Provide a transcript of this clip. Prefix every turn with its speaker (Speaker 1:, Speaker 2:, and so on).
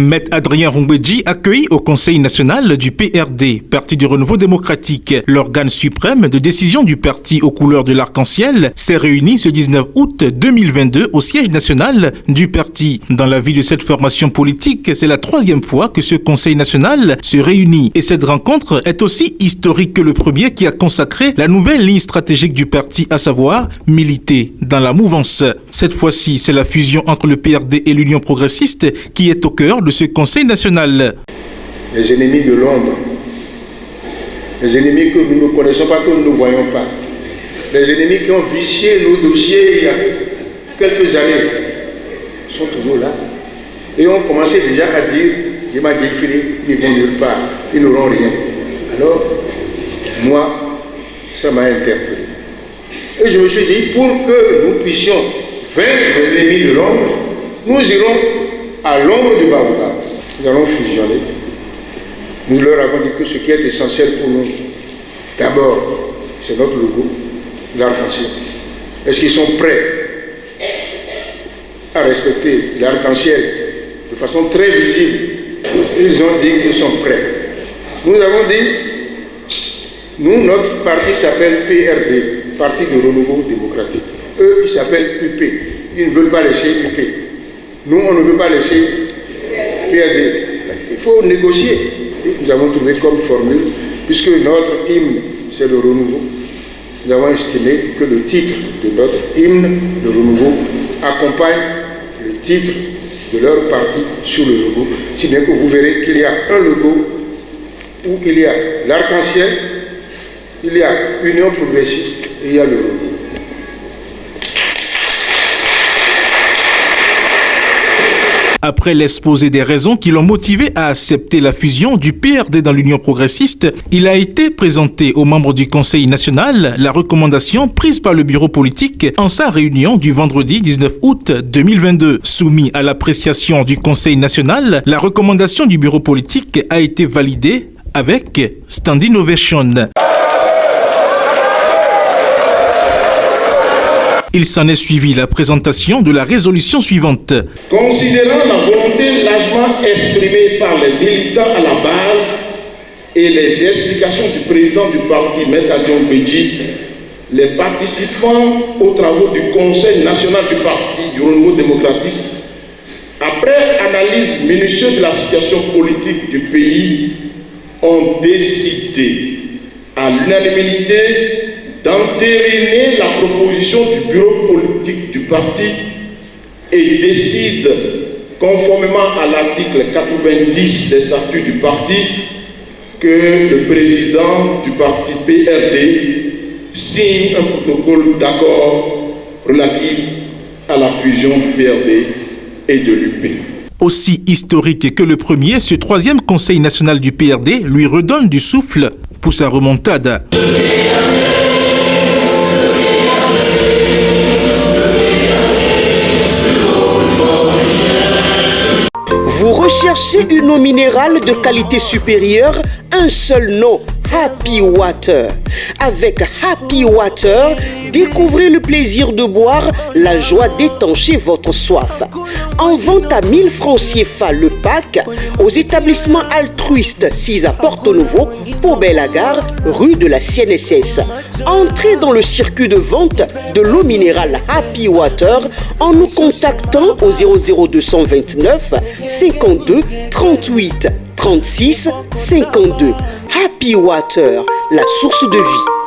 Speaker 1: Maître Adrien Rombedji accueilli au Conseil national du PRD, Parti du Renouveau démocratique. L'organe suprême de décision du parti aux couleurs de l'arc-en-ciel s'est réuni ce 19 août 2022 au siège national du parti. Dans la vie de cette formation politique, c'est la troisième fois que ce Conseil national se réunit. Et cette rencontre est aussi historique que le premier qui a consacré la nouvelle ligne stratégique du parti, à savoir militer dans la mouvance. Cette fois-ci, c'est la fusion entre le PRD et l'Union progressiste qui est au cœur de ce Conseil national.
Speaker 2: Les ennemis de l'ombre, les ennemis que nous ne connaissons pas, que nous ne voyons pas, les ennemis qui ont vicié nos dossiers il y a quelques années, sont toujours là. Et ont commencé déjà à dire, il m'a dit, Philippe, ils ne vont nulle part, ils n'auront rien. Alors, moi, ça m'a interpellé. Et je me suis dit, pour que nous puissions vaincre l'ennemi de l'ombre, nous irons à l'ombre du baobab. Nous allons fusionner. Nous leur avons dit que ce qui est essentiel pour nous, d'abord, c'est notre logo, l'arc-en-ciel. Est-ce qu'ils sont prêts à respecter l'arc-en-ciel de façon très visible? Ils ont dit qu'ils sont prêts. Nous avons dit, nous, notre parti s'appelle PRD, Parti du Renouveau démocratique. Eux, ils s'appellent UP. Ils ne veulent pas laisser UP. Nous, on ne veut pas laisser PRD. Il faut négocier. Et nous avons trouvé comme formule, puisque notre hymne, c'est le renouveau, nous avons estimé que le titre de notre hymne, le renouveau, accompagne le titre de leur parti sur le logo, si bien que vous verrez qu'il y a un logo où il y a l'arc-en-ciel, il y a Union progressiste et il y a le renouveau.
Speaker 1: Après l'exposé des raisons qui l'ont motivé à accepter la fusion du PRD dans l'Union progressiste, il a été présenté aux membres du Conseil national la recommandation prise par le bureau politique en sa réunion du vendredi 19 août 2022. Soumis à l'appréciation du Conseil national, la recommandation du bureau politique a été validée avec standing ovation. Il s'en est suivi la présentation de la résolution suivante.
Speaker 3: Considérant la volonté largement exprimée par les militants à la base et les explications du président du parti, Maître Adrien Rombedji, les participants aux travaux du Conseil national du parti du Renouveau démocratique, après analyse minutieuse de la situation politique du pays, ont décidé à l'unanimité d'entériner la proposition du bureau politique du parti et décide, conformément à l'article 90 des statuts du parti, que le président du parti PRD signe un protocole d'accord relatif à la fusion du PRD et de l'UP.
Speaker 1: Aussi historique que le premier, ce troisième Conseil national du PRD lui redonne du souffle pour sa remontade.
Speaker 4: Vous recherchez une eau minérale de qualité supérieure, un seul nom, Happy Water. Avec Happy Water, découvrez le plaisir de boire, la joie d'étancher votre soif. En vente à 1000 francs CFA le pack, aux établissements altruistes 6 à Porto-Novo, Pau-Belle-Gare, rue de la CNSS. Entrez dans le circuit de vente de l'eau minérale Happy Water en nous contactant au 00229 52 38 36 52. Happy Water, la source de vie.